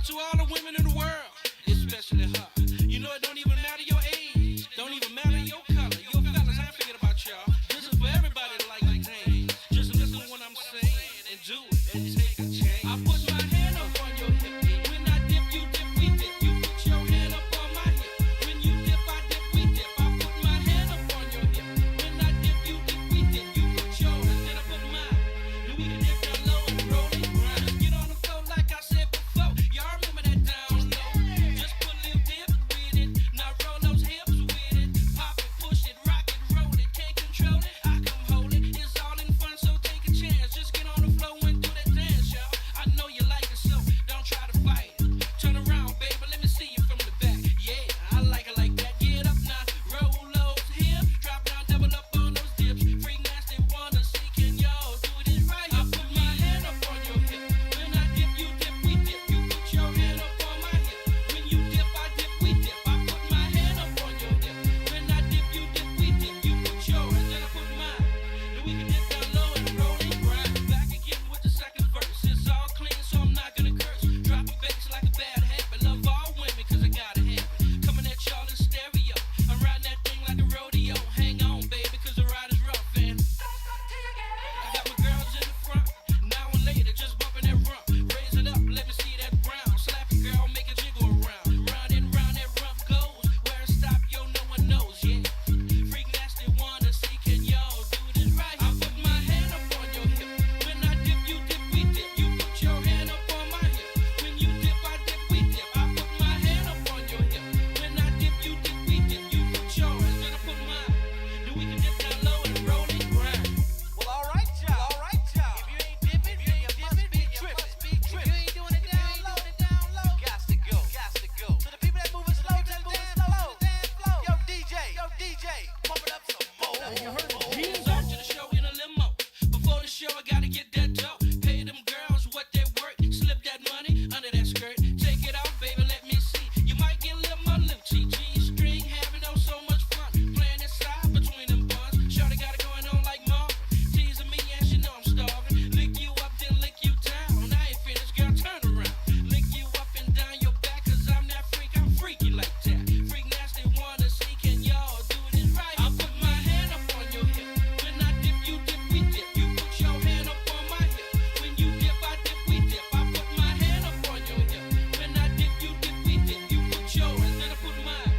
to all the women in the world, especially her. You know it don't even matter your age, don't even matter your color. Yo, fellas, I ain't forget about y'all. This is for everybody that like the things. Just listen to what I'm saying and do it and take a chance. I put my hand up on your hip. When I dip, you dip, we dip. You put your hand up on my hip. When you dip, I dip, we dip. I put my hand up on your hip. When I dip, you dip, we dip. You put yours, then I put mine. Then we can dip down low and roll and grind. Just get on the floor like I said before. Y'all remember that down low? Just put a little dip with it. Now roll those hips with it. Pop it, push it, rock it, roll it. Can't control it, I come hold it. It's all in fun, so take a chance. Just get on the floor and do that dance, y'all. I know you like it, so don't try to fight it. Turn around, baby, let me see you from the back. Yeah, I like it like that. Get up now, roll those hips. Drop down, double up on those dips. Freak nasty, wanna see, can y'all do this right? I put my hand up on your hip. When I dip, you dip, we dip. You put your hand up on my hip. When you dip, I dip, we dip. I put my hand up on your hip. When I dip, you dip, we dip. You put yours, then I put mine. Then we can dip down low and roll and grind. Back again with the second verse. It's all clean, so I'm not gonna curse. Drop a bass like a bad habit. Love all women, cause I gotta have it. Coming at y'all in stereo. I'm riding that thing like a rodeo. Hang on, baby, cause the ride is rough, and I got my girls in the front. Now and later, just bumping that rump. Raise it up, let me see that brown. Slap it, girl, make it jiggle around. Round and round that rump goes. Where it stop, yo, no one knows, yeah. Freak nasty, wanna see, can y'all do this right? I put my hand up on your hip. When I dip, you dip, we dip. You put your hand up on my hip. When you dip, I dip, we dip. I put my hand up on your hip. When I dip, you dip, we dip. You put yours, then I put mine. Then we can dip down low and roll and grind. Well, all right, y'all. All right, y'all. If you ain't dipping, you must be tripping. If you ain't doing it down low, you got to go. So the people that moving slow, just moving slow. Yo, DJ, pump it up some more. Start to the show in a limo. Before the show, I gotta get that dough. Pay them girls what they worth. Slip that money under that skirt. Take it off, baby, let me see. You might get a little more limpy. G-string, having oh so much fun. Playing this side between them buns. Shorty got it going on like Marvin. Teasing me and she know I'm starving. Lick you up, then lick you down. I ain't finished, girl, turn around. Lick you up and down your back, cause I'm that freak, I'm freaky like that. Freak nasty, wanna see, can y'all do this right? I put my hand up on your hip. When I dip, you dip, we dip. You put your hand up on my hip. When you dip, I dip, we dip. I put my hand up on your hip. When I dip, you dip, we dip. You put yours, then I put mine.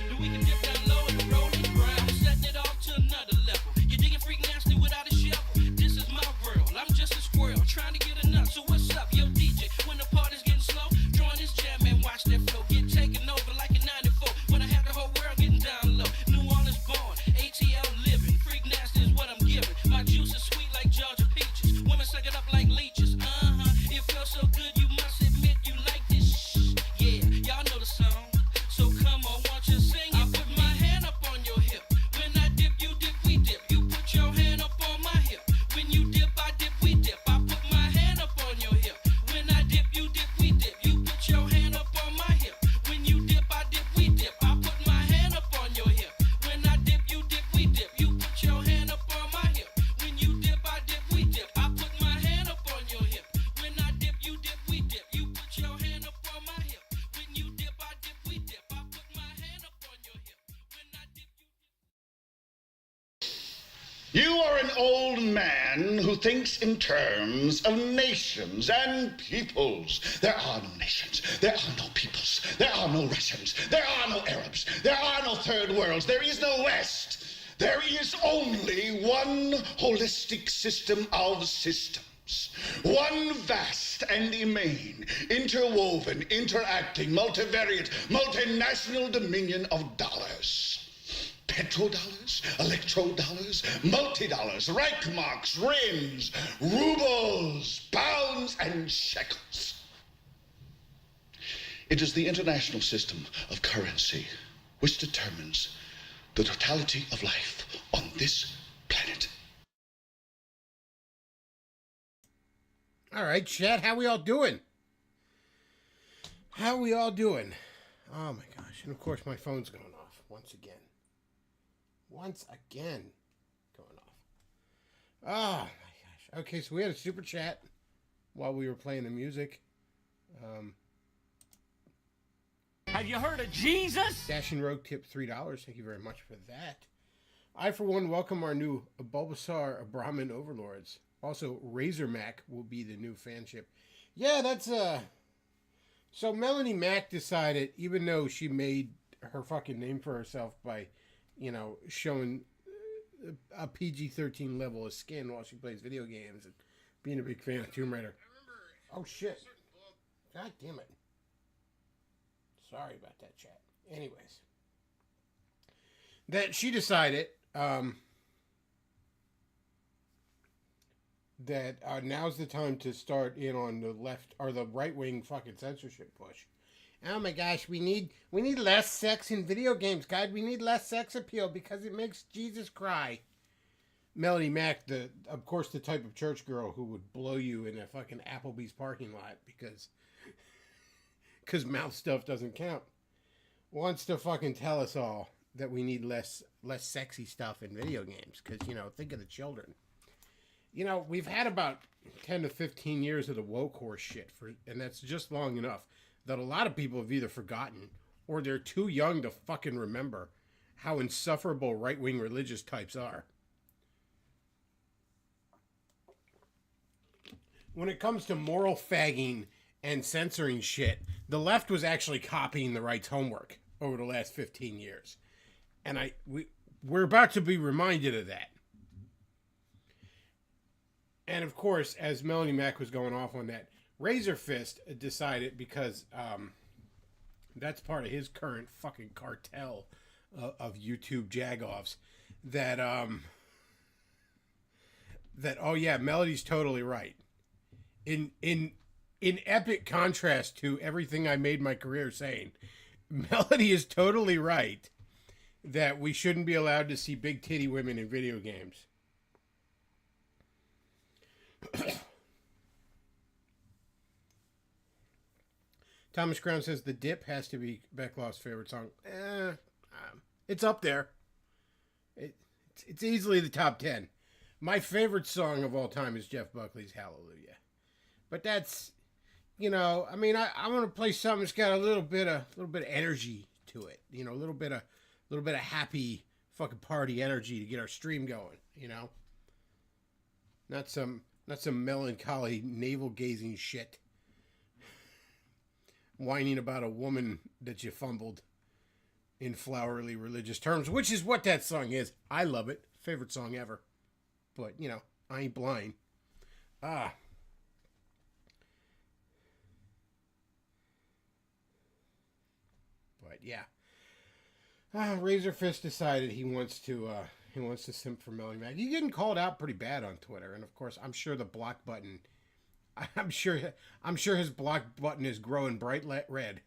Then we can dip down low and roll and grind. I'm setting it off to another level. You digging freak nasty without a shovel? This is my world. I'm just a squirrel trying to get a nut. So what's up, yo DJ? When the party's getting slow, join this jam and watch that flow get taken over like a 94. When I have the whole world getting down low. New Orleans born, ATL living. Freak nasty is what I'm giving. My juice is sweet like Georgia peaches. Women suck it up like leeches. It feels so good, you must admit you like this. Yeah, y'all know the song. So come on, won't you sing it? I put my hand up on your hip. When I dip, you dip, we dip. You put your hand up on my hip. When you dip, I dip, we dip. I put my hand up on your hip. When I dip, you dip, we dip. You put your hand up on my hip. When you dip, I dip, we dip. I put my hand up on your hip. When I dip, you dip, we dip. You put your hand up on my hip. When you dip, I dip, we dip. I put my hand up on your hip. When I dip, you dip, we dip. You put your hand up on my hip. When you dip, I dip, we dip. I put my hand up on your hip. When I dip, you dip. You are an old man who thinks in terms of nations and peoples. There are no nations. There are no peoples. There are no Russians. There are no Arabs. There are no third worlds. There is no West. There is only one holistic system of systems. One vast and immane, interwoven, interacting, multivariate, multinational dominion of dollars. Petrodollars, electrodollars, multi-dollars, Reichmarks, rins, rubles, pounds, and shekels. It is the international system of currency which determines the totality of life on this planet. All right, chat, how we all doing? How we all doing? Oh my gosh, and of course my phone's going off once again. Once again going off. Oh my gosh. Okay, so we had a super chat while we were playing the music. Have you heard of Jesus? Dash and Rogue tip $3. Thank you very much for that. I, for one, welcome our new Bulbasaur Brahmin overlords. Also, Razor Mac will be the new fanship. Yeah, that's So Melanie Mac decided, even though she made her fucking name for herself by, showing a PG-13 level of skin while she plays video games and being a big fan of Tomb Raider. Oh shit! God damn it! Sorry about that, chat. Anyways, that she decided that now's the time to start in on the left or the right wing fucking censorship push. Oh my gosh, we need less sex in video games, God. We need less sex appeal because it makes Jesus cry. Melanie Mac, of course the type of church girl who would blow you in a fucking Applebee's parking lot because mouth stuff doesn't count, wants to fucking tell us all that we need less sexy stuff in video games because, think of the children. We've had about 10 to 15 years of the woke horse shit, and that's just long enough that a lot of people have either forgotten or they're too young to fucking remember how insufferable right-wing religious types are. When it comes to moral fagging and censoring shit, the left was actually copying the right's homework over the last 15 years. And we're about to be reminded of that. And of course, as Melanie Mac was going off on that, Razor Fist decided, because that's part of his current fucking cartel of YouTube jagoffs, that oh yeah, Melody's totally right. In epic contrast to everything I made my career saying, Melody is totally right that we shouldn't be allowed to see big titty women in video games. Thomas Crown says the Dip has to be Becklaw's favorite song. It's up there. It's easily the top 10. My favorite song of all time is Jeff Buckley's Hallelujah. But that's, I want to play something that's got a little bit of energy to it. A little bit of happy fucking party energy to get our stream going. Not some melancholy navel gazing shit. Whining about a woman that you fumbled in flowery religious terms, which is what that song is. I love it. Favorite song ever. But, I ain't blind. But yeah. Razor Fist decided he wants to simp for Melanie Mac. He's getting called out pretty bad on Twitter, and of course, I'm sure the block button. I'm sure his block button is growing bright red.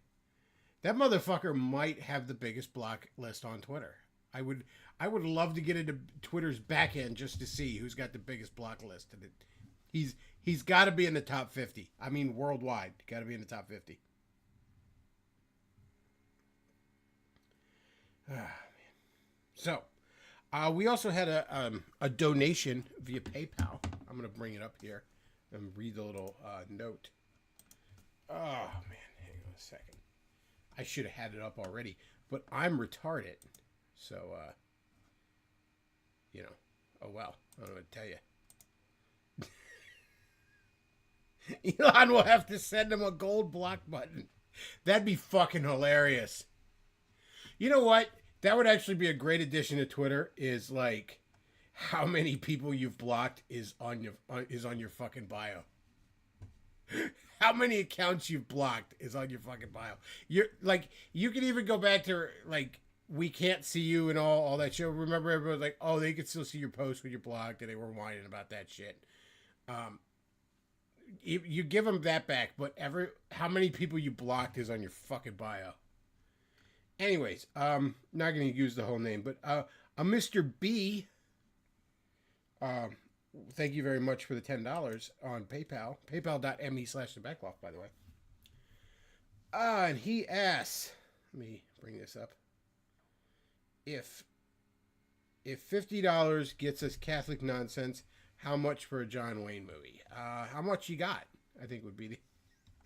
That motherfucker might have the biggest block list on Twitter. I would love to get into Twitter's back end just to see who's got the biggest block list. And he's got to be in the top 50. I mean, worldwide, got to be in the top 50. Man. So, we also had a donation via PayPal. I'm going to bring it up here and read the little note. Oh, man. Hang on a second. I should have had it up already, but I'm retarded. So, oh well. I don't know what to tell you. Elon will have to send him a gold block button. That'd be fucking hilarious. You know what? That would actually be a great addition to Twitter, is like how many people you've blocked is on your fucking bio. How many accounts you've blocked is on your fucking bio. You're like, you can even go back to like, we can't see you and all that shit. Remember, everyone was like, oh, they could still see your post when you're blocked, and they were whining about that shit. You give them that back, but how many people you blocked is on your fucking bio. Anyways, not going to use the whole name, but a Mr. B, thank you very much for the $10 on PayPal. PayPal.me/theBackloft, by the way. And he asks, let me bring this up. If $50 gets us Catholic nonsense, how much for a John Wayne movie? How much you got? I think would be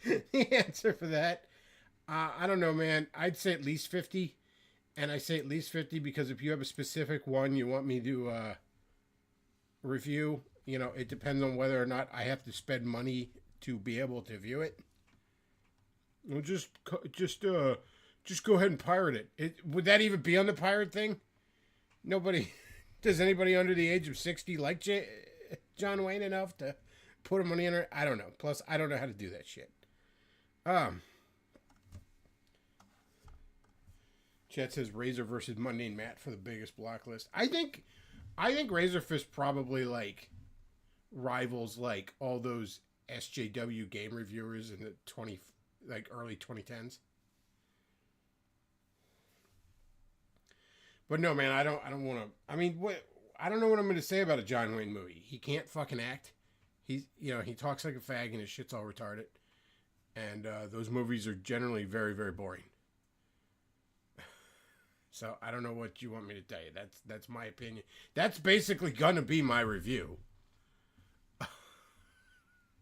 the answer for that. I don't know, man. I'd say at least 50. And I say at least 50 because if you have a specific one you want me to review, you know, it depends on whether or not I have to spend money to be able to view it. Well, just go ahead and pirate it. Would that even be on the pirate thing? Nobody. Does anybody under the age of 60 like John Wayne enough to put a money in it? I don't know. Plus, I don't know how to do that shit. Chet says Razor versus Mundane Matt for the biggest block list. I think Razor Fist probably like rivals like all those SJW game reviewers in the early 2010s. But no, man, I don't want to. I mean, I don't know what I'm going to say about a John Wayne movie. He can't fucking act. He talks like a fag and his shit's all retarded. And those movies are generally very, very boring. So I don't know what you want me to tell you. That's my opinion. That's basically gonna be my review.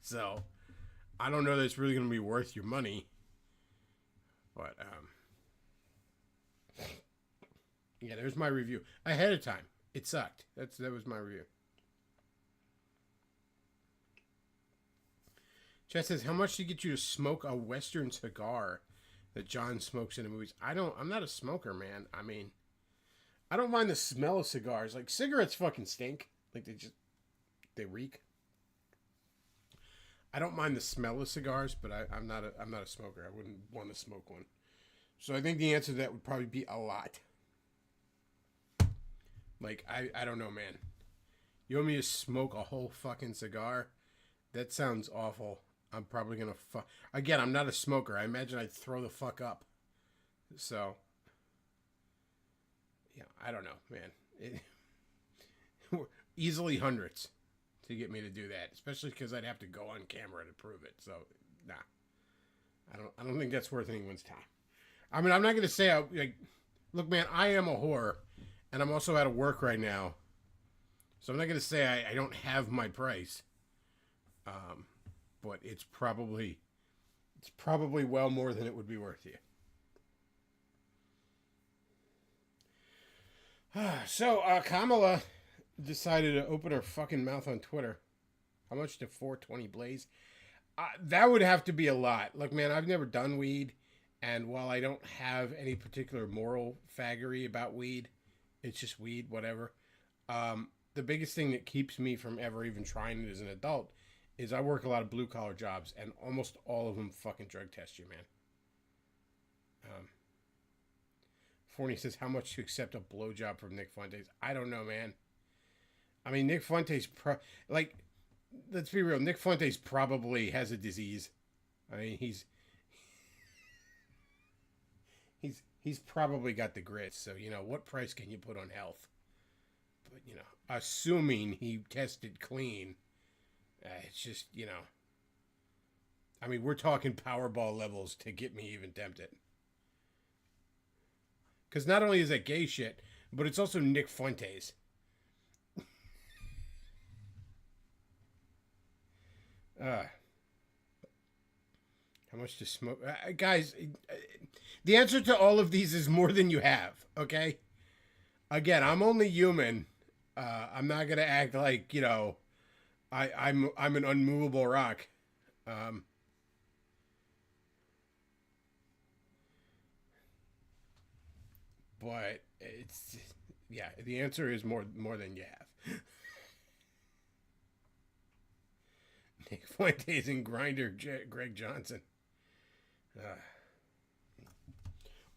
So I don't know that it's really gonna be worth your money. But yeah, there's my review ahead of time. It sucked. That was my review. Chad says, how much to get you to smoke a Western cigar that John smokes in the movies? I'm not a smoker, man. I mean, I don't mind the smell of cigars. Like, cigarettes fucking stink. Like, they reek. I don't mind the smell of cigars, but I'm not a smoker. I wouldn't want to smoke one. So I think the answer to that would probably be a lot. Like, I don't know, man. You want me to smoke a whole fucking cigar? That sounds awful. I'm probably gonna Again, I'm not a smoker. I imagine I'd throw the fuck up. So, yeah, I don't know, man. Easily hundreds to get me to do that, especially because I'd have to go on camera to prove it. So, nah, I don't think that's worth anyone's time. I mean, I'm not gonna say look, man, I am a whore, and I'm also out of work right now, so I'm not gonna say I don't have my price. But it's probably well more than it would be worth you. So Kamala decided to open her fucking mouth on Twitter. How much did 420 blaze? That would have to be a lot. Look, man, I've never done weed, and while I don't have any particular moral faggery about weed, it's just weed, whatever. The biggest thing that keeps me from ever even trying it as an adult is I work a lot of blue collar jobs, and almost all of them fucking drug test you, man. Forney says, how much to accept a blowjob from Nick Fuentes? I don't know, man. I mean, Nick Fuentes, let's be real. Nick Fuentes probably has a disease. I mean, he's probably got the grits. So, you know, what price can you put on health? But, you know, assuming he tested clean, it's just, you know, I mean, we're talking Powerball levels to get me even tempted. Because not only is that gay shit, but it's also Nick Fuentes. How much to smoke? Guys, the answer to all of these is more than you have, okay? Again, I'm only human. I'm not going to act like, you know, I'm an unmovable rock. But it's, yeah, the answer is more than you have. Nick Fuentes and Grinder Greg Johnson.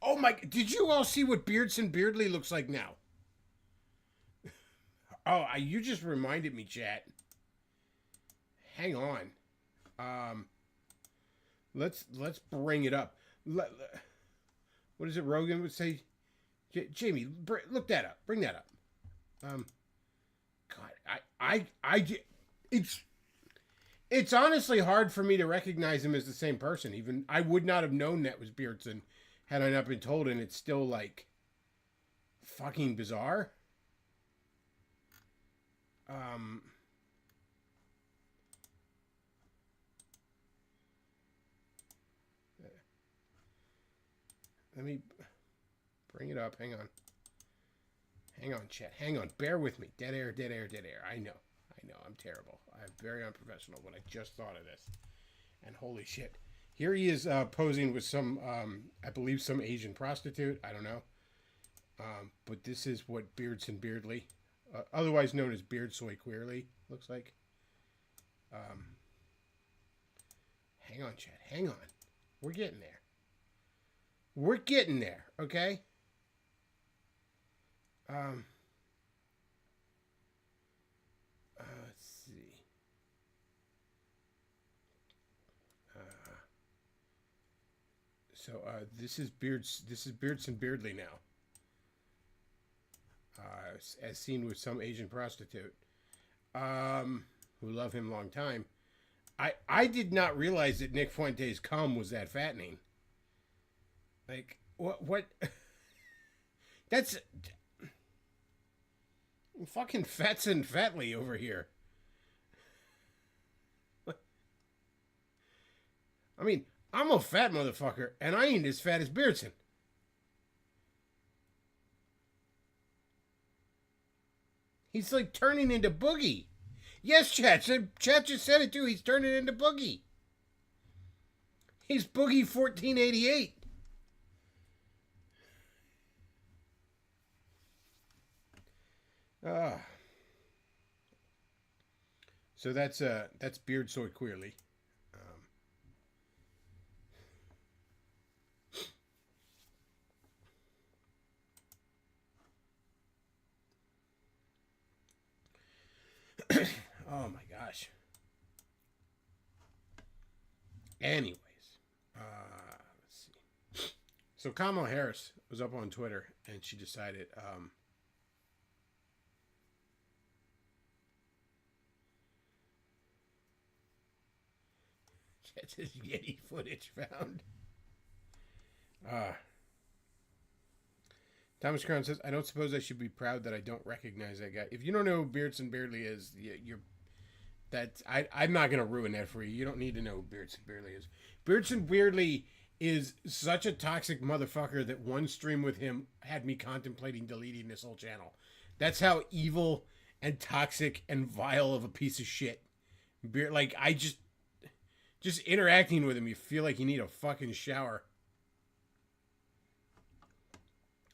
Oh my, did you all see what Beardson Beardley looks like now? Oh, you just reminded me, chat. Hang on. Let's bring it up. What is it Rogan would say? Jamie, look that up. Bring that up. God, it's honestly hard for me to recognize him as the same person. Even I would not have known that was Beardson had I not been told, and it's still like fucking bizarre. Let me bring it up. Hang on. Hang on, chat. Hang on. Bear with me. Dead air, dead air, dead air. I know. I'm terrible. I'm very unprofessional when I just thought of this. And holy shit. Here he is posing with some, I believe some Asian prostitute. I don't know. But this is what Beardson Beardly, otherwise known as Beardsoy Queerly, looks like. Hang on, chat. Hang on. We're getting there. We're getting there, okay? Let's see. This is Beardson Beardly now. As seen with some Asian prostitute. Who love him long time. I did not realize that Nick Fuentes' cum was that fattening. Like, what? That's fucking Fatson Fatley over here. I mean, I'm a fat motherfucker, and I ain't as fat as Beardson. He's like turning into Boogie. Yes, Chat. Chat just said it too. He's turning into Boogie. He's Boogie 1488. So that's Beardsoy Queerly. Oh my gosh. Anyways, let's see. So Kamala Harris was up on Twitter and she decided that's his Yeti footage found. Thomas Crown says, I don't suppose I should be proud that I don't recognize that guy. If you don't know who Beardson Beardly is, I'm not going to ruin that for you. You don't need to know who Beardson Beardly is. Beardson Beardly is such a toxic motherfucker that one stream with him had me contemplating deleting this whole channel. That's how evil and toxic and vile of a piece of shit. Like, I just interacting with him, you feel like you need a fucking shower.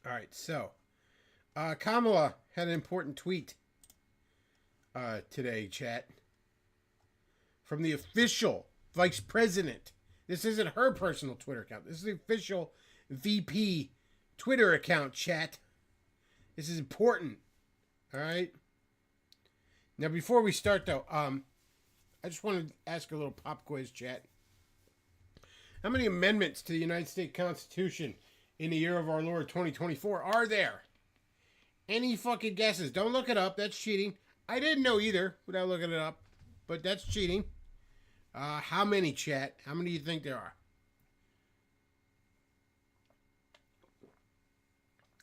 All right, so Kamala had an important tweet today, chat, from the official vice president. This isn't her personal Twitter account. This is the official VP Twitter account, chat. This is important. All right. Now, before we start, though, I just want to ask a little pop quiz, chat. How many amendments to the United States Constitution in the year of our Lord 2024 are there? Any fucking guesses? Don't look it up. That's cheating. I didn't know either without looking it up, but that's cheating. How many, chat? How many do you think there are?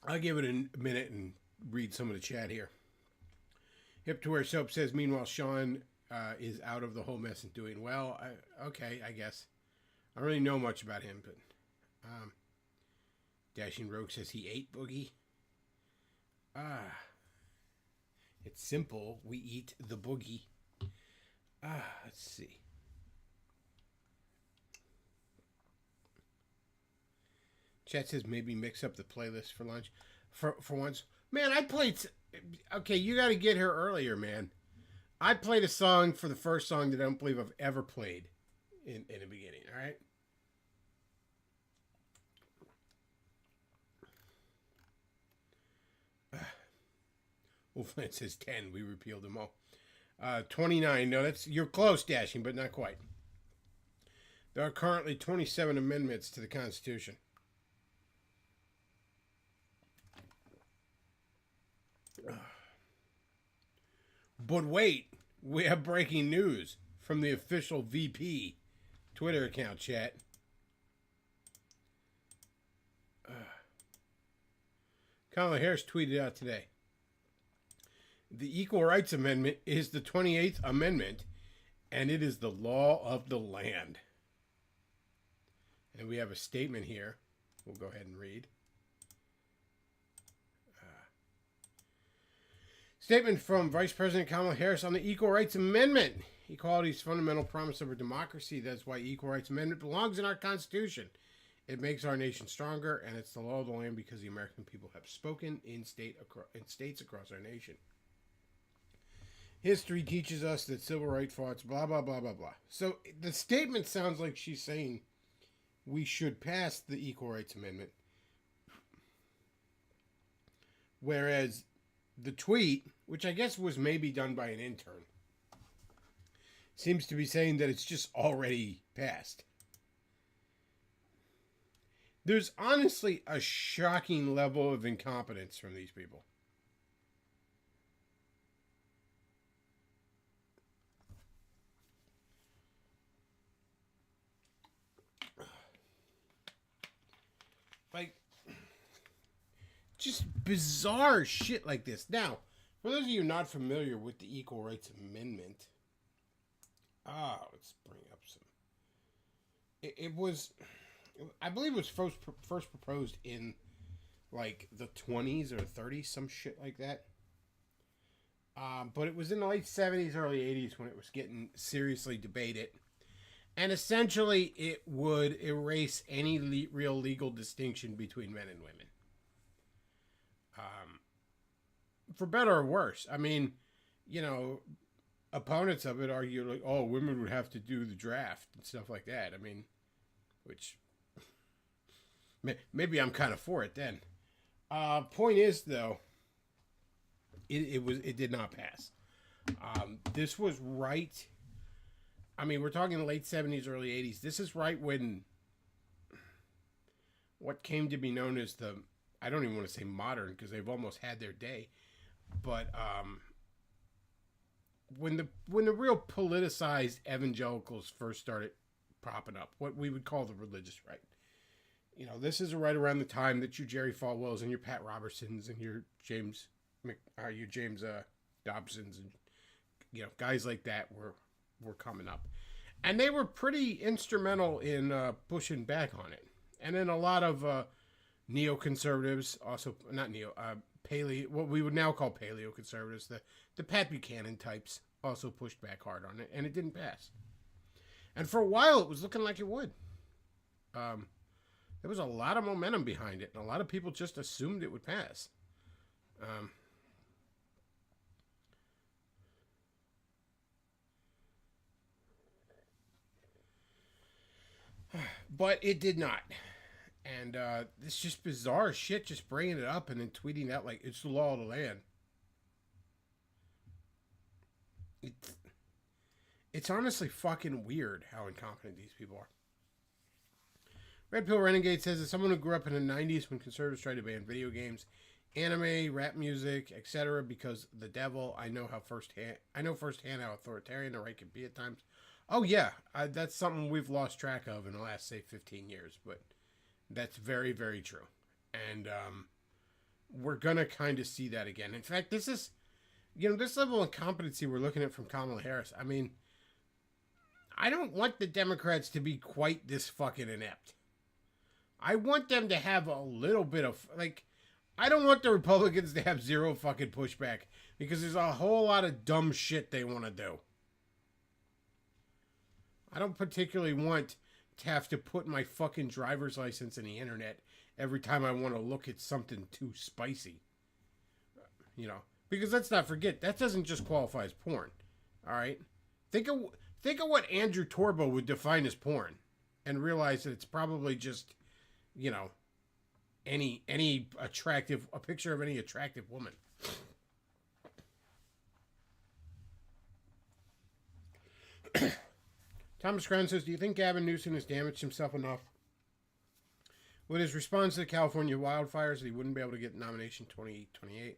I'll give it a minute and read some of the chat here. Hip to Wear Soap says, meanwhile, Sean is out of the whole mess and doing well. Okay, I guess. I don't really know much about him, but Dashing Rogue says he ate Boogie. It's simple. We eat the Boogie. Let's see. Chat says maybe mix up the playlist for lunch. For once. Man, I played... Okay, you got to get here earlier, man. I played a song for the first song that I don't believe I've ever played in the beginning, all right? Wolfman says 10. We repealed them all. 29. No, you're close, Dashing, but not quite. There are currently 27 amendments to the Constitution. But wait, we have breaking news from the official VP Twitter account, chat. Kamala Harris tweeted out today. The Equal Rights Amendment is the 28th Amendment, and it is the law of the land. And we have a statement here. we'll go ahead and read. Statement from Vice President Kamala Harris on the Equal Rights Amendment. Equality is a fundamental promise of our democracy. That's why Equal Rights Amendment belongs in our Constitution. It makes our nation stronger, and it's the law of the land because the American people have spoken in states across our nation. History teaches us that civil rights foughts, blah, blah, blah, blah, blah. So the statement sounds like she's saying we should pass the Equal Rights Amendment. Whereas the tweet, which I guess was maybe done by an intern, seems to be saying that it's just already passed. There's honestly a shocking level of incompetence from these people. Like, just bizarre shit like this. Now, for those of you not familiar with the Equal Rights Amendment, let's bring up some. It was, I believe it was first proposed in like the 20s or 30s, some shit like that. But it was in the late 70s, early 80s when it was getting seriously debated. And essentially, it would erase any real legal distinction between men and women. For better or worse. I mean, you know, opponents of it argue like, oh, women would have to do the draft and stuff like that. I mean, which maybe I'm kind of for it then. Point is, though, it did not pass. This was right. I mean, we're talking late 70s, early 80s. This is right when what came to be known as the, I don't even want to say modern because they've almost had their day, but when the real politicized evangelicals first started propping up, what we would call the religious right. You know, this is right around the time that your Jerry Falwells and your Pat Robertsons and your James Dobsons and, you know, guys like that were coming up. And they were pretty instrumental in pushing back on it. And then a lot of neoconservatives, also, not what we would now call paleoconservatives, the Pat Buchanan types, also pushed back hard on it, and it didn't pass. And for a while, it was looking like it would. There was a lot of momentum behind it, and a lot of people just assumed it would pass. But it did not. And it's just bizarre shit, just bringing it up and then tweeting out like it's the law of the land. It's honestly fucking weird how incompetent these people are. Red Pill Renegade says, as someone who grew up in the 90s when conservatives tried to ban video games, anime, rap music, etc., because the devil, I know firsthand how authoritarian the right can be at times. Oh yeah, that's something we've lost track of in the last, say, 15 years, but that's very, very true. And we're going to kind of see that again. In fact, this is, you know, this level of incompetency we're looking at from Kamala Harris. I mean, I don't want the Democrats to be quite this fucking inept. I want them to have a little bit of, like, I don't want the Republicans to have zero fucking pushback because there's a whole lot of dumb shit they want to do. I don't particularly want to have to put my fucking driver's license in the internet every time I want to look at something too spicy. You know, because let's not forget, that doesn't just qualify as porn. All right? Think of what Andrew Torba would define as porn and realize that it's probably just, you know, a picture of any attractive woman. Thomas Crown says, do you think Gavin Newsom has damaged himself enough with his response to the California wildfires that he wouldn't be able to get nomination 2028?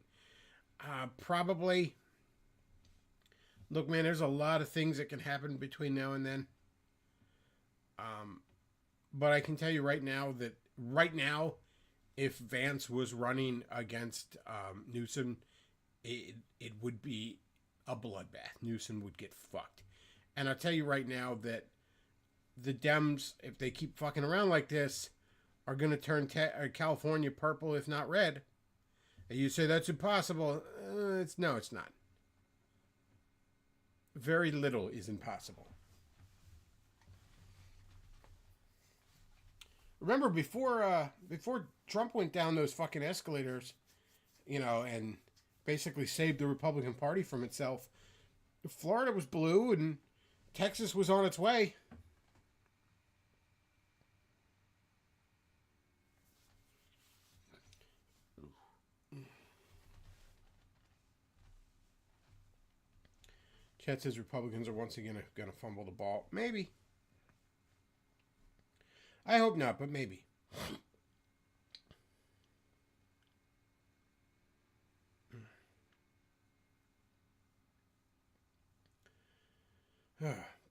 Probably. Look, man, there's a lot of things that can happen between now and then. But I can tell you right now, if Vance was running against Newsom, it would be a bloodbath. Newsom would get fucked. And I'll tell you right now that the Dems, if they keep fucking around like this, are going to turn California purple, if not red. And you say that's impossible. It's not. Very little is impossible. Remember, before Trump went down those fucking escalators, and basically saved the Republican Party from itself, Florida was blue and Texas was on its way. Chet says Republicans are once again going to fumble the ball. Maybe. I hope not, but maybe.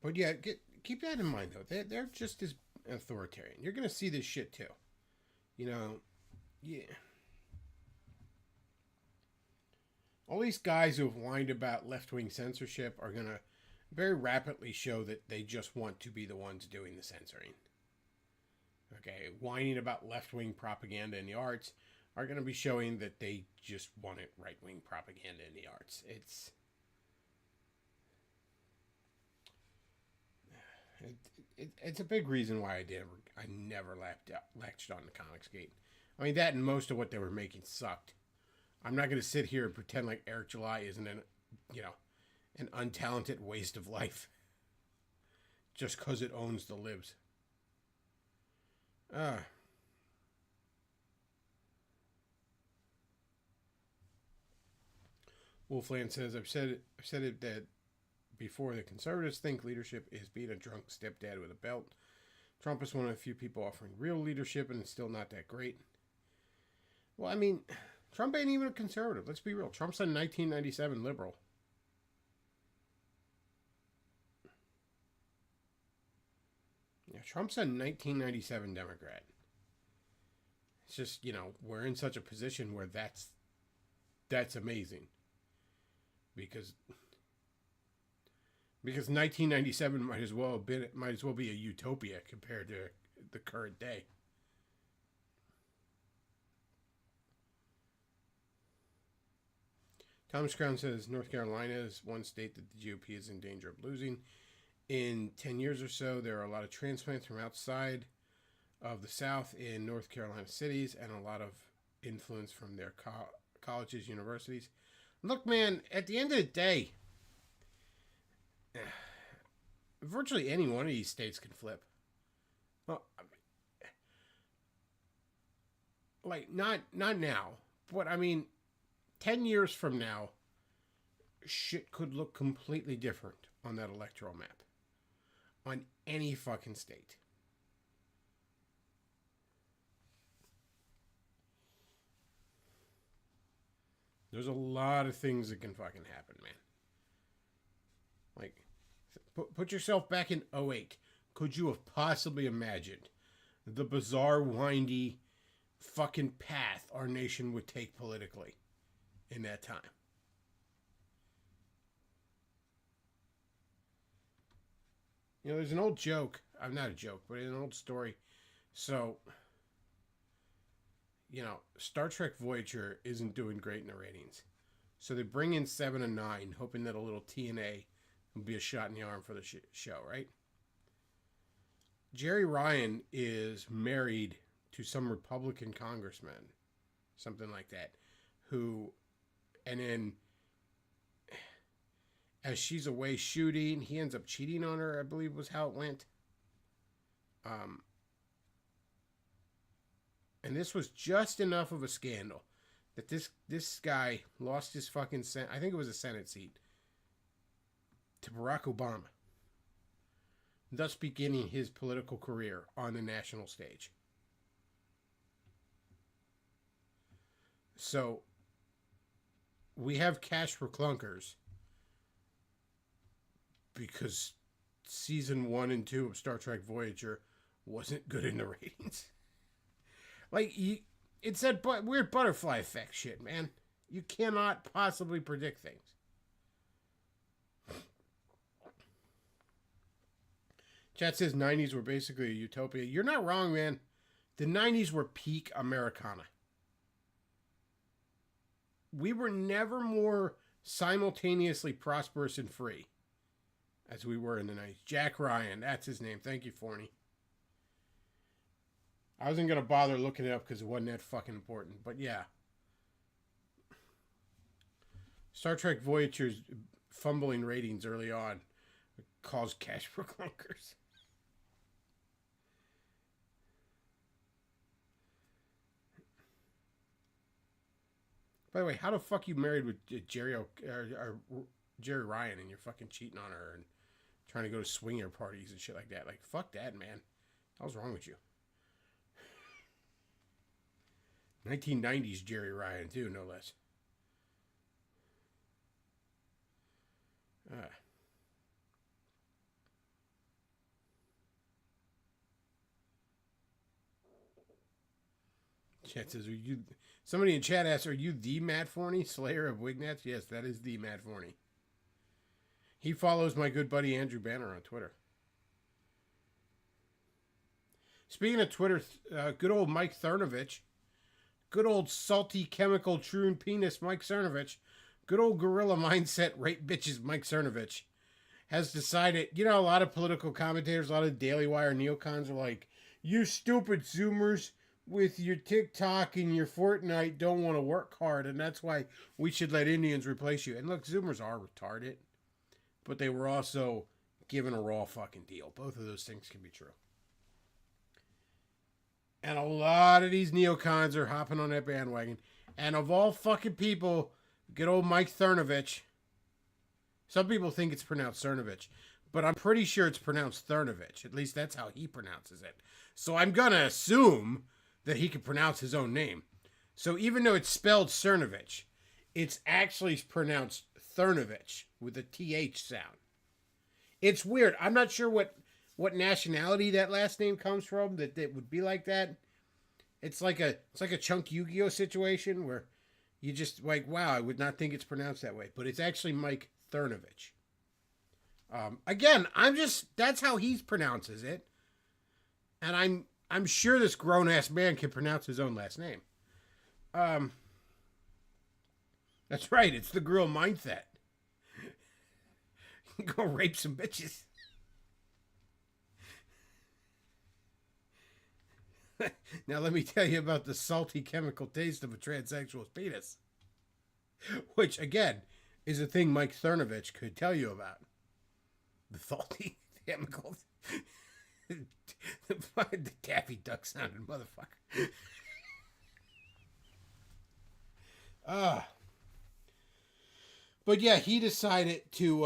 But yeah, keep that in mind, though. They're just as authoritarian. You're going to see this shit, too. Yeah. All these guys who have whined about left-wing censorship are going to very rapidly show that they just want to be the ones doing the censoring. Okay, whining about left-wing propaganda in the arts are going to be showing that they just wanted right-wing propaganda in the arts. It's a big reason why I never latched on to Comicsgate. I mean, that and most of what they were making sucked. I'm not going to sit here and pretend like Eric July isn't an untalented waste of life just because it owns the libs. Wolfland says, I've said it that before. The conservatives think leadership is being a drunk stepdad with a belt. Trump is one of the few people offering real leadership, and it's still not that great. Well, I mean, Trump ain't even a conservative. Let's be real. Trump's a 1997 liberal. Yeah, Trump's a 1997 Democrat. It's just, we're in such a position where that's amazing. Because 1997 might as well be a utopia compared to the current day. Thomas Crown says North Carolina is one state that the GOP is in danger of losing. In 10 years or so, there are a lot of transplants from outside of the South in North Carolina cities and a lot of influence from their colleges, universities. Look, man, at the end of the day, virtually any one of these states can flip. Well, not now, but 10 years from now, shit could look completely different on that electoral map. On any fucking state. There's a lot of things that can fucking happen, man. Put yourself back in 2008. Could you have possibly imagined the bizarre, windy fucking path our nation would take politically in that time? There's an old joke. Not a joke, but an old story. So, Star Trek Voyager isn't doing great in the ratings. So they bring in 7 and 9, hoping that a little TNA will be a shot in the arm for the show, right? Jerry Ryan is married to some Republican congressman, something like that, and then as she's away shooting, he ends up cheating on her, I believe was how it went. And this was just enough of a scandal that this guy lost his fucking I think it was a Senate seat to Barack Obama, thus beginning his political career on the national stage. So we have cash for clunkers because season 1 and 2 of Star Trek Voyager wasn't good in the ratings. It's that weird butterfly effect shit, man. You cannot possibly predict things. Chat says 90s were basically a utopia. You're not wrong, man. The 90s were peak Americana. We were never more simultaneously prosperous and free as we were in the 90s. Jack Ryan, that's his name. Thank you, Forney. I wasn't going to bother looking it up because it wasn't that fucking important. But yeah. Star Trek Voyager's fumbling ratings early on caused cash for clunkers. By the way, how the fuck you married with Jerry Ryan and you're fucking cheating on her and trying to go to swinger parties and shit like that? Like, fuck that, man. What's wrong with you? 1990s Jerry Ryan, too, no less. Chat says, somebody in chat asks, are you the Matt Forney, Slayer of Wignats? Yes, that is the Matt Forney. He follows my good buddy Andrew Banner on Twitter. Speaking of Twitter, good old Mike Cernovich, good old salty chemical true penis Mike Cernovich, good old gorilla mindset rape bitches Mike Cernovich has decided, you know, a lot of political commentators, a lot of Daily Wire neocons are like, you stupid Zoomers with your TikTok and your Fortnite don't want to work hard, and that's why we should let Indians replace you. And look, Zoomers are retarded, but they were also given a raw fucking deal. Both of those things can be true. And a lot of these neocons are hopping on that bandwagon. And of all fucking people, good old Mike Cernovich. Some people think it's pronounced Cernovich, but I'm pretty sure it's pronounced Cernovich. At least that's how he pronounces it. So I'm going to assume that he can pronounce his own name. So even though it's spelled Cernovich, it's actually pronounced Cernovich with a TH sound. It's weird. I'm not sure what nationality that last name comes from that would be like that. It's like a Chunk Yu-Gi-Oh situation where you just like, wow, I would not think it's pronounced that way, but it's actually Mike Cernovich. Again, that's how he pronounces it. And I'm sure this grown-ass man can pronounce his own last name. That's right, it's the girl mindset. Go rape some bitches. Now let me tell you about the salty chemical taste of a transsexual's penis. Which, again, is a thing Mike Cernovich could tell you about. The salty chemical... the Daffy Duck sounding motherfucker. But yeah, he decided to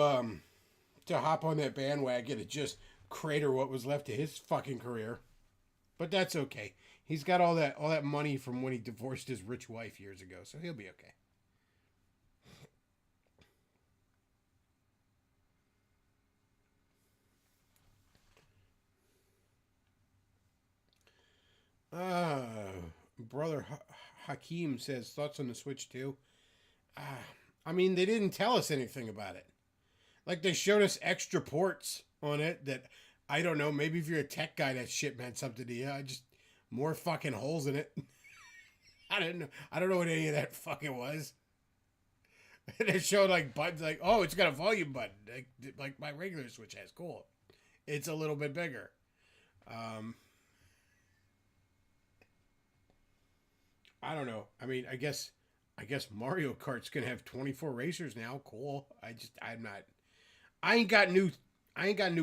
hop on that bandwagon and just crater what was left of his fucking career. But that's okay. He's got all that money from when he divorced his rich wife years ago, so he'll be okay. Brother Hakeem says, thoughts on the Switch 2? I mean, they didn't tell us anything about it. Like, they showed us extra ports on it that, I don't know, maybe if you're a tech guy, that shit meant something to you. More fucking holes in it. I don't know what any of that fucking was. They showed, like, buttons, like, oh, it's got a volume button. Like my regular Switch has. Cool. It's a little bit bigger. I don't know. I mean, I guess Mario Kart's gonna have 24 racers now. Cool. I ain't got new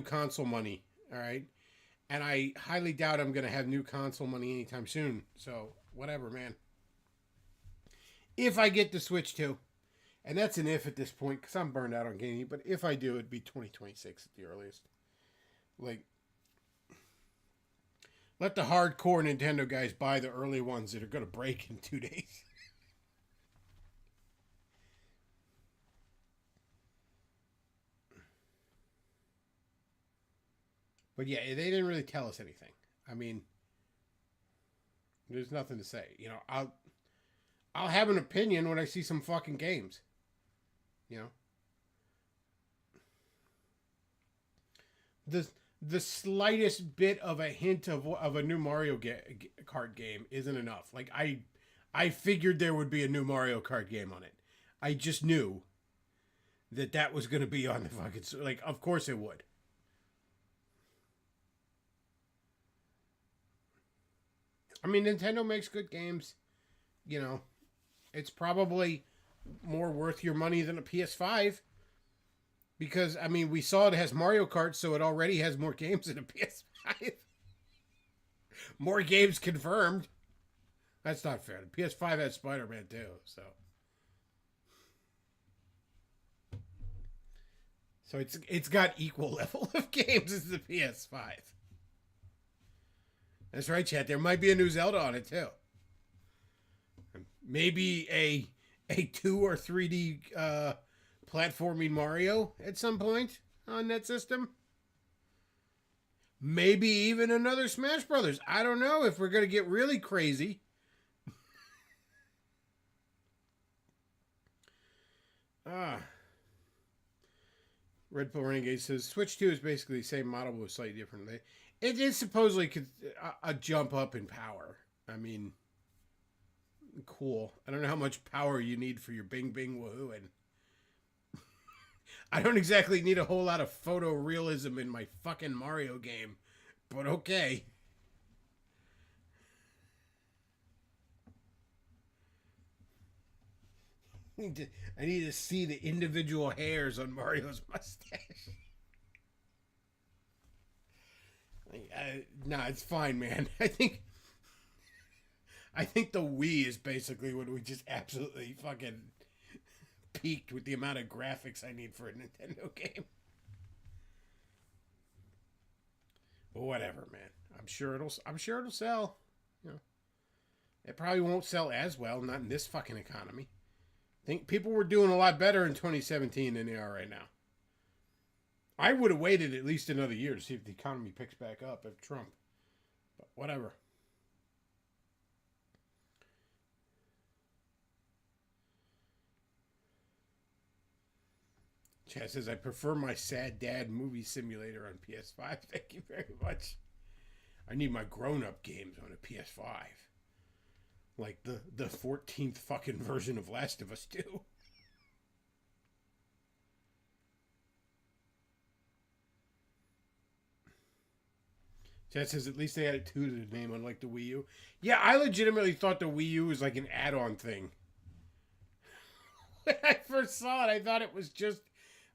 console money. All right, and I highly doubt I'm gonna have new console money anytime soon. So whatever, man. If I get the Switch 2, and that's an if at this point because I'm burned out on gaming. But if I do, it'd be 2026 at the earliest. Like, let the hardcore Nintendo guys buy the early ones that are going to break in 2 days. But yeah, they didn't really tell us anything. I mean, there's nothing to say. You know, I'll have an opinion when I see some fucking games. You know? the slightest bit of a hint of a new Mario Kart game isn't enough. Like I figured there would be a new Mario Kart game on it. I just knew that was going to be on the fucking, like, of course it would. I mean, Nintendo makes good games. You know, it's probably more worth your money than a PS5. Because, I mean, we saw it has Mario Kart, so it already has more games than a PS5. More games confirmed. That's not fair. The PS5 has Spider-Man too, so. So it's got equal level of games as the PS5. That's right, chat. There might be a new Zelda on it too. Maybe a 2 or 3D platforming Mario at some point on that system. Maybe even another Smash Brothers. I don't know if we're going to get really crazy. Red Bull Renegade says Switch 2 is basically the same model but slightly differently. It is supposedly a jump up in power. I mean, cool. I don't know how much power you need for your Bing Bing Woohoo, and I don't exactly need a whole lot of photorealism in my fucking Mario game, but okay. I need to see the individual hairs on Mario's mustache. Nah, it's fine, man. I think the Wii is basically when we just absolutely fucking peaked with the amount of graphics I need for a Nintendo game. But whatever, man. I'm sure it'll sell. You know, it probably won't sell as well, not in this fucking economy. I think people were doing a lot better in 2017 than they are right now. I would have waited at least another year to see if the economy picks back up if Trump. But whatever. Chad says, I prefer my Sad Dad movie simulator on PS5. Thank you very much. I need my grown-up games on a PS5. Like the 14th fucking version of Last of Us 2. Chad says, at least they added 2 to the name, unlike the Wii U. Yeah, I legitimately thought the Wii U was like an add-on thing. When I first saw it, I thought it was just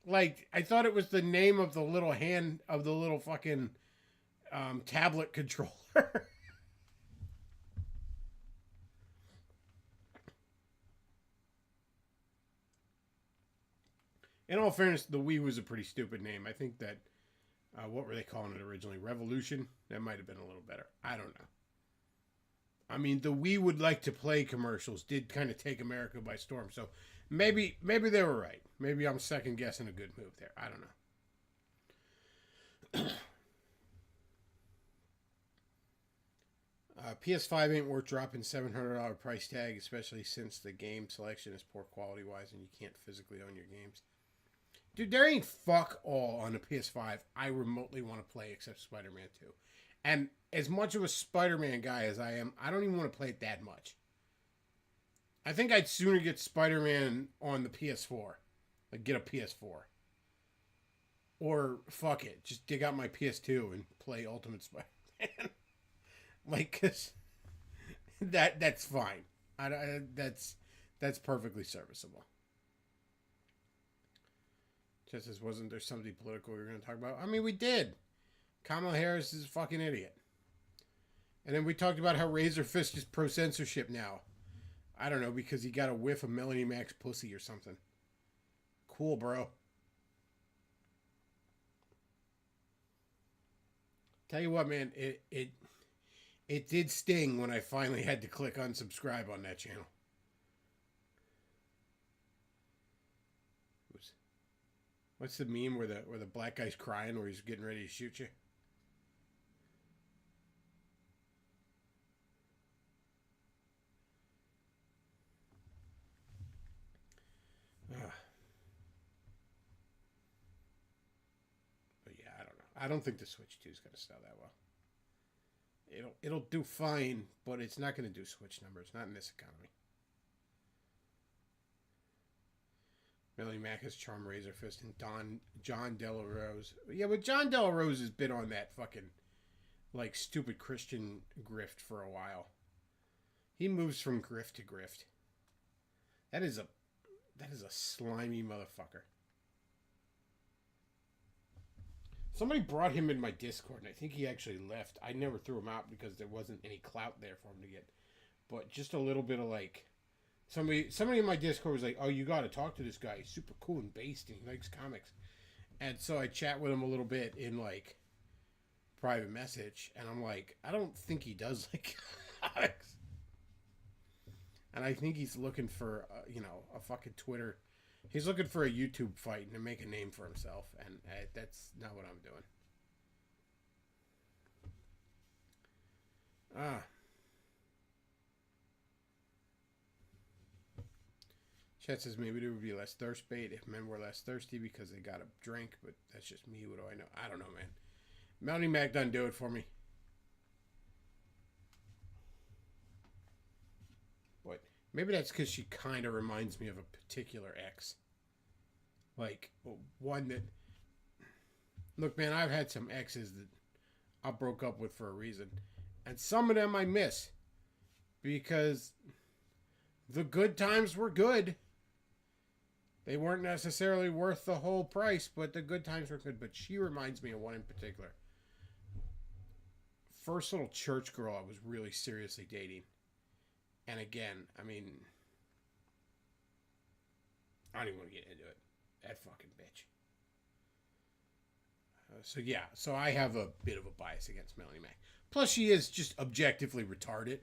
like, I thought it was the name of the little hand, of the little fucking tablet controller. In all fairness, the Wii was a pretty stupid name. I think that, what were they calling it originally? Revolution? That might have been a little better. I don't know. I mean, the We Would Like to Play commercials did kind of take America by storm. So maybe they were right. Maybe I'm second guessing a good move there. I don't know. PS5 ain't worth dropping $700 price tag, especially since the game selection is poor quality wise and you can't physically own your games. Dude, there ain't fuck all on the PS5 I remotely want to play except Spider-Man 2. And as much of a Spider-Man guy as I am, I don't even want to play it that much. I think I'd sooner get Spider-Man on the PS4. Like, get a PS4. Or, fuck it, just dig out my PS2 and play Ultimate Spider-Man. Like, cause that's fine. That's perfectly serviceable. Just as wasn't there something political we were going to talk about? I mean, we did. Kamala Harris is a fucking idiot. And then we talked about how Razor Fist is pro-censorship now. I don't know, because he got a whiff of Melanie Mac's pussy or something. Cool, bro. Tell you what, man, it did sting when I finally had to click unsubscribe on that channel. What's the meme where the black guy's crying where he's getting ready to shoot you? But yeah, I don't know. I don't think the Switch 2 is going to sell that well. It'll do fine, but it's not going to do Switch numbers. Not in this economy. Melanie Mac has Charm Razor Fist and John Della Rose. Yeah, but John Della Rose has been on that fucking like stupid Christian grift for a while. He moves from grift to grift. That is a slimy motherfucker. Somebody brought him in my Discord, and I think he actually left. I never threw him out because there wasn't any clout there for him to get. But just a little bit of like... Somebody in my Discord was like, oh, you got to talk to this guy. He's super cool and based, and he likes comics. And so I chat with him a little bit in, like, private message. And I'm like, I don't think he does like comics. And I think he's looking for, a fucking Twitter... He's looking for a YouTube fight and to make a name for himself, and that's not what I'm doing. Chet says maybe there would be less thirst bait if men were less thirsty because they got a drink, but that's just me. What do I know? I don't know, man. Melanie Mac doesn't do it for me. But maybe that's because she kind of reminds me of a particular ex. Like, one that... Look, man, I've had some exes that I broke up with for a reason. And some of them I miss. Because the good times were good. They weren't necessarily worth the whole price, but the good times were good. But she reminds me of one in particular. First little church girl I was really seriously dating. And again, I mean... I don't even want to get into it. That fucking bitch. So I have a bit of a bias against Melanie Mac. Plus, she is just objectively retarded.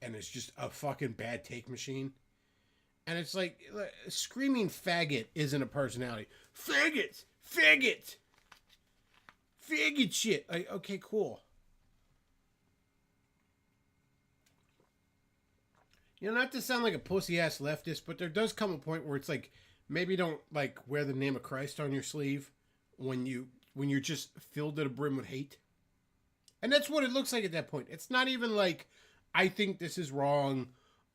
And is just a fucking bad take machine. And it's like, screaming faggot isn't a personality. Faggots! Faggot! Faggot shit! Like, okay, cool. Not to sound like a pussy-ass leftist, but there does come a point where it's like, maybe don't, like, wear the name of Christ on your sleeve when you're just filled to the brim with hate. And that's what it looks like at that point. It's not even like, I think this is wrong,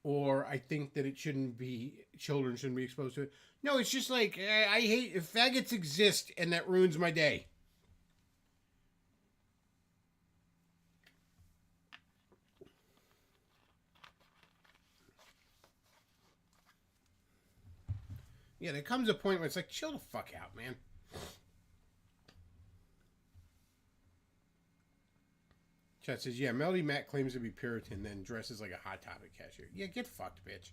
or I think that children shouldn't be exposed to it. No, it's just like, I hate, if faggots exist, and that ruins my day. Yeah, there comes a point where it's like, chill the fuck out, man. Chat says, yeah, Melody Mac claims to be Puritan, then dresses like a Hot Topic cashier. Yeah, get fucked, bitch.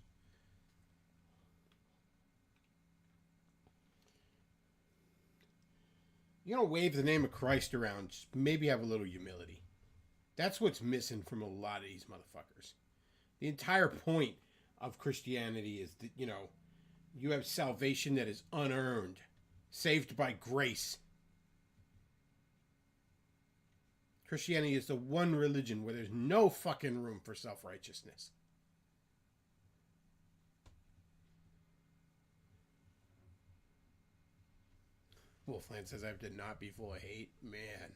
Wave the name of Christ around. Just maybe have a little humility. That's what's missing from a lot of these motherfuckers. The entire point of Christianity is that, you have salvation that is unearned, saved by grace. Christianity is the one religion where there's no fucking room for self-righteousness. Wolfland says I have to not be full of hate. Man.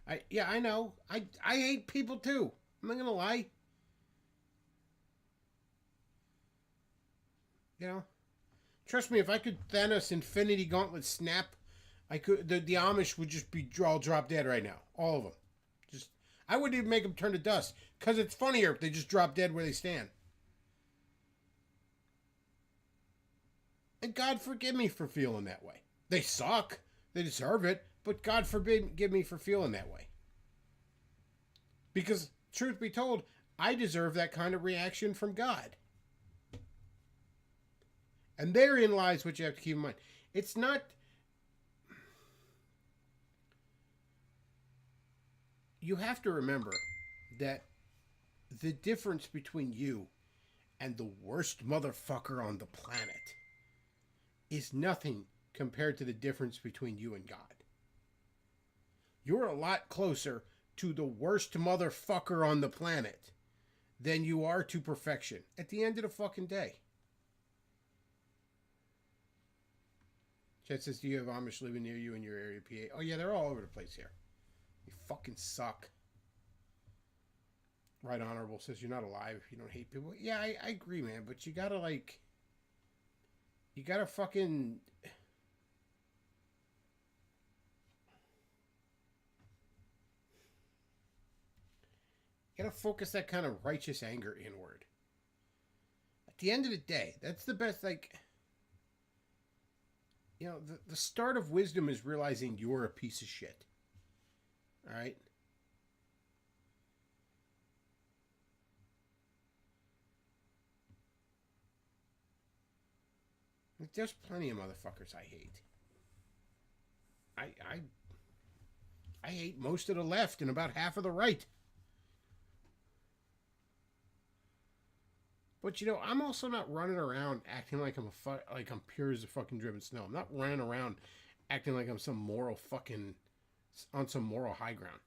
I know. I hate people too. I'm not gonna lie. Trust me, if I could Thanos Infinity Gauntlet snap, I could. The Amish would just be all drop dead right now. All of them. I wouldn't even make them turn to dust. Because it's funnier if they just drop dead where they stand. And God forgive me for feeling that way. They suck. They deserve it. But God forgive me for feeling that way. Because, truth be told, I deserve that kind of reaction from God. And therein lies what you have to keep in mind. It's not... You have to remember that the difference between you and the worst motherfucker on the planet is nothing compared to the difference between you and God. You're a lot closer to the worst motherfucker on the planet than you are to perfection at the end of the fucking day. Chat says, do you have Amish living near you in your area, PA? Oh, yeah, they're all over the place here. You fucking suck. Right Honorable says, you're not alive if you don't hate people. Yeah, I agree, man, but you gotta, like... You gotta fucking... You gotta focus that kind of righteous anger inward. At the end of the day, that's the best, like... You know, the start of wisdom is realizing you're a piece of shit. Alright? There's plenty of motherfuckers I hate. I hate most of the left and about half of the right. But you know, I'm also not running around acting like I'm pure as a fucking driven snow. I'm not running around acting like I'm some moral fucking on some moral high ground.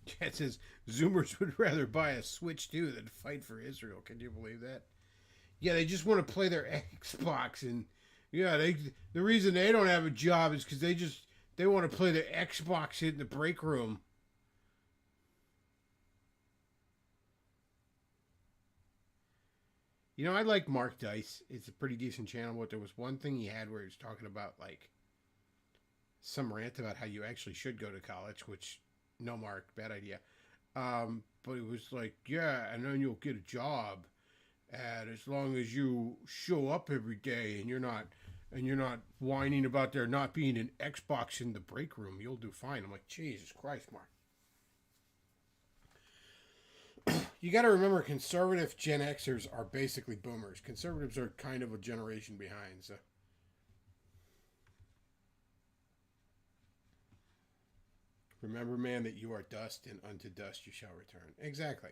Chat says Zoomers would rather buy a Switch 2 than fight for Israel. Can you believe that? Yeah, they just want to play their Xbox, and yeah, the reason they don't have a job is because they want to play their Xbox in the break room. You know, I like Mark Dice. It's a pretty decent channel, but there was one thing he had where he was talking about, like, some rant about how you actually should go to college, which, no, Mark, bad idea. But it was like, yeah, and then you'll get a job, and as long as you show up every day and you're not whining about there not being an Xbox in the break room, you'll do fine. I'm like, Jesus Christ, Mark. You got to remember, conservative Gen Xers are basically boomers. Conservatives are kind of a generation behind, so. Remember, man, that you are dust, and unto dust you shall return. Exactly.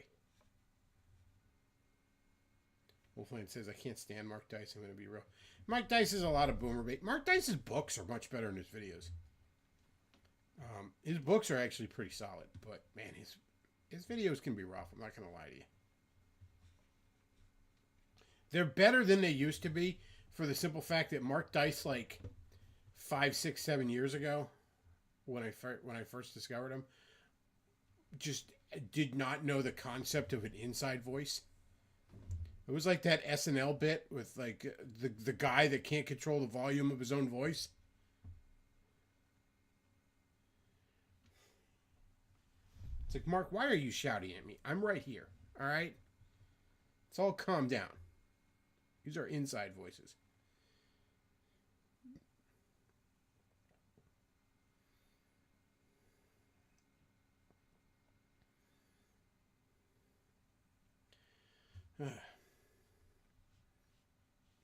Wolfland says, I can't stand Mark Dice. I'm going to be real. Mark Dice is a lot of boomer bait. Mark Dice's books are much better than his videos. His books are actually pretty solid, but, man, his videos can be rough. I'm not going to lie to you. They're better than they used to be for the simple fact that Mark Dice, like, 5, 6, 7 years ago, when I first discovered him, just did not know the concept of an inside voice. It was like that SNL bit with, like, the guy that can't control the volume of his own voice. It's like, Mark, why are you shouting at me? I'm right here, all right? Let's all calm down. These are inside voices.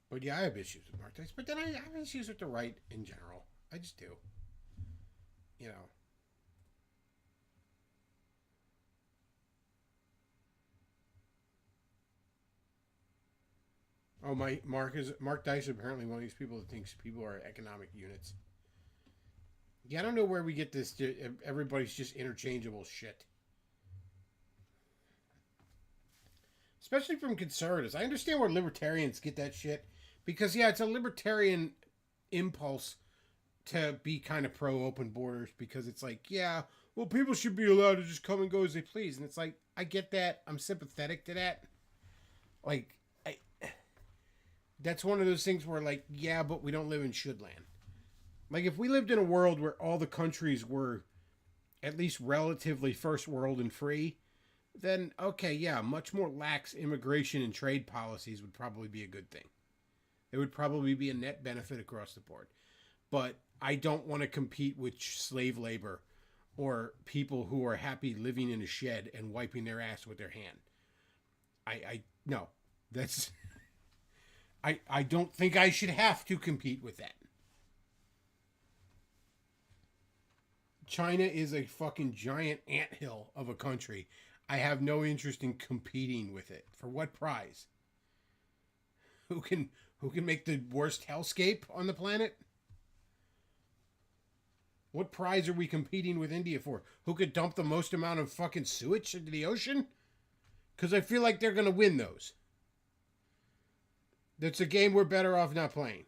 But yeah, I have issues with Mark Dice. But then I have issues with the right in general. I just do. You know. Oh, Mark Dice is apparently one of these people that thinks people are economic units. Yeah, I don't know where we get this. Everybody's just interchangeable shit. Especially from conservatives. I understand where libertarians get that shit. Because, yeah, it's a libertarian impulse to be kind of pro-open borders. Because it's like, yeah, well, people should be allowed to just come and go as they please. And it's like, I get that. I'm sympathetic to that. Like, that's one of those things where, like, yeah, but we don't live in should-land. Like, if we lived in a world where all the countries were at least relatively first world and free, then, okay, yeah, much more lax immigration and trade policies would probably be a good thing. It would probably be a net benefit across the board. But I don't want to compete with slave labor or people who are happy living in a shed and wiping their ass with their hand. No, that's... I don't think I should have to compete with that. China is a fucking giant anthill of a country. I have no interest in competing with it. For what prize? Who can make the worst hellscape on the planet? What prize are we competing with India for? Who could dump the most amount of fucking sewage into the ocean? Because I feel like they're going to win those. That's a game we're better off not playing.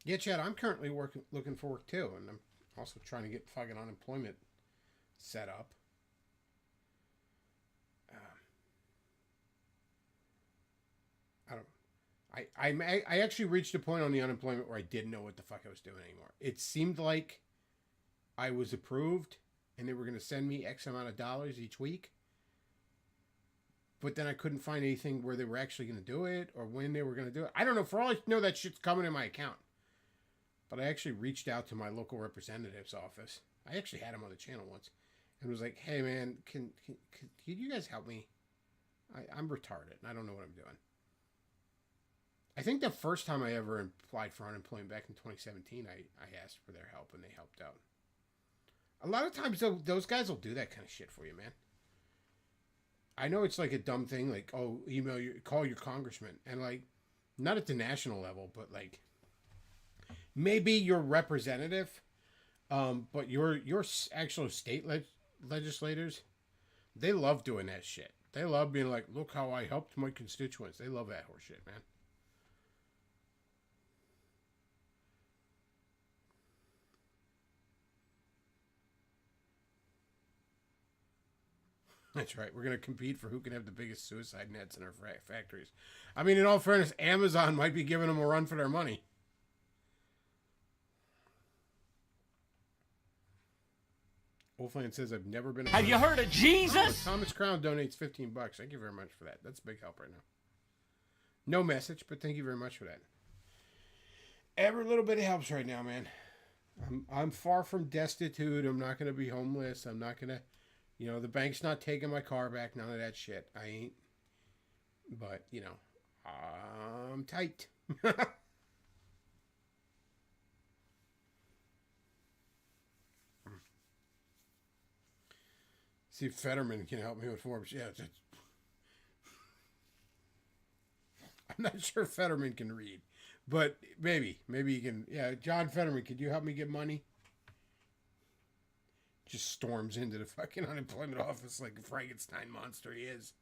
Yeah, Chad, I'm currently looking for work too, and I'm also trying to get fucking unemployment set up. I actually reached a point on the unemployment where I didn't know what the fuck I was doing anymore. It seemed like I was approved, and they were going to send me X amount of dollars each week. But then I couldn't find anything where they were actually going to do it or when they were going to do it. I don't know. For all I know, that shit's coming in my account. But I actually reached out to my local representative's office. I actually had him on the channel once. And was like, hey, man, can you guys help me? I'm retarded. And I don't know what I'm doing. I think the first time I ever applied for unemployment back in 2017, I asked for their help and they helped out. A lot of times, though, those guys will do that kind of shit for you, man. I know it's like a dumb thing, like, oh, call your congressman. And, like, not at the national level, but, like, maybe your representative, but your actual state legislators, they love doing that shit. They love being like, look how I helped my constituents. They love that horse shit, man. That's right. We're going to compete for who can have the biggest suicide nets in our factories. I mean, in all fairness, Amazon might be giving them a run for their money. Wolfland says, I've never been... Have you heard of Jesus? Thomas Crown donates $15. Thank you very much for that. That's a big help right now. No message, but thank you very much for that. Every little bit helps right now, man. I'm far from destitute. I'm not going to be homeless. I'm not going to... You know, the bank's not taking my car back. None of that shit. I ain't. But, you know, I'm tight. See if Fetterman can help me with forms. Yeah, I'm not sure Fetterman can read. But maybe he can. Yeah, John Fetterman, could you help me get money? Just storms into the fucking unemployment office like a Frankenstein monster he is.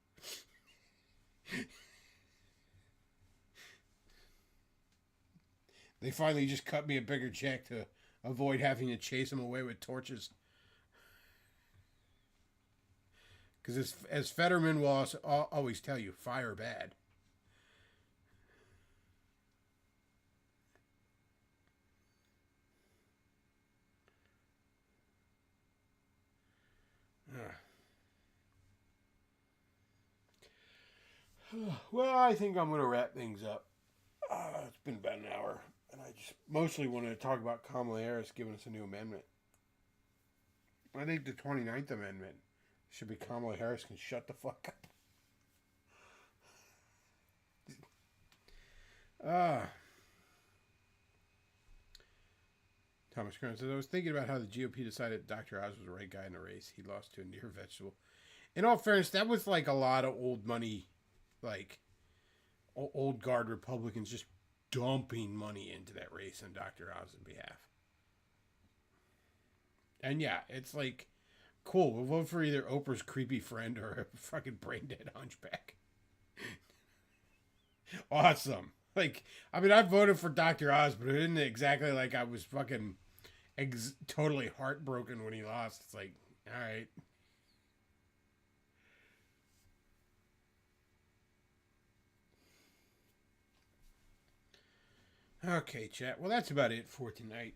They finally just cut me a bigger check to avoid having to chase him away with torches. Because as Fetterman will always tell you, fire bad. Well, I think I'm going to wrap things up. It's been about an hour, and I just mostly wanted to talk about Kamala Harris giving us a new amendment. I think the 29th Amendment should be Kamala Harris can shut the fuck up. Thomas Crown says, I was thinking about how the GOP decided Dr. Oz was the right guy in the race. He lost to a near vegetable. In all fairness, that was like a lot of old money, like old guard Republicans just dumping money into that race on Dr. Oz's behalf. And yeah, it's like, cool, we'll vote for either Oprah's creepy friend or a fucking brain dead hunchback. Awesome. Like, I mean, I voted for Dr. Oz, but it isn't exactly like I was fucking totally heartbroken when he lost. It's like, all right. Okay, chat. Well, that's about it for tonight.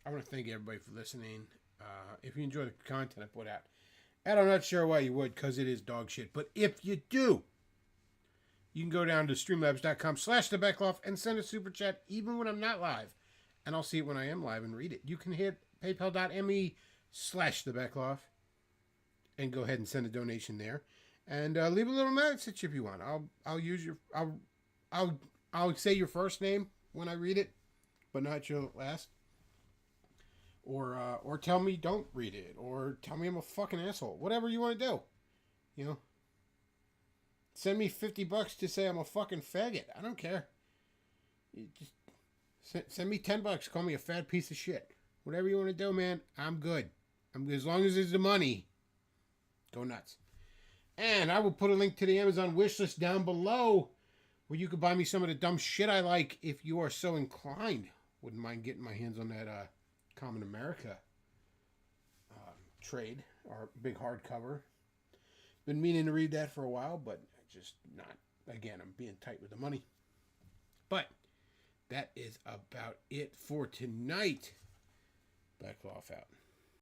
I want to thank everybody for listening. If you enjoy the content I put out, and I'm not sure why you would, because it is dog shit, but if you do, you can go down to streamlabs.com/thebekloff and send a super chat even when I'm not live, and I'll see it when I am live and read it. You can hit paypal.me/thebekloff and go ahead and send a donation there, and leave a little message if you want. I'll use your I'll say your first name when I read it, but not your last. or tell me don't read it, or tell me I'm a fucking asshole. Whatever you want to do, you know. Send me $50 to say I'm a fucking faggot. I don't care. You just send me $10. Call me a fat piece of shit. Whatever you want to do, man. I'm good. As long as there's the money. Go nuts. And I will put a link to the Amazon wishlist down below, where you can buy me some of the dumb shit I like if you are so inclined. Wouldn't mind getting my hands on that Common America trade, or big hardcover. Been meaning to read that for a while, but just not. Again, I'm being tight with the money. But that is about it for tonight. Back off out.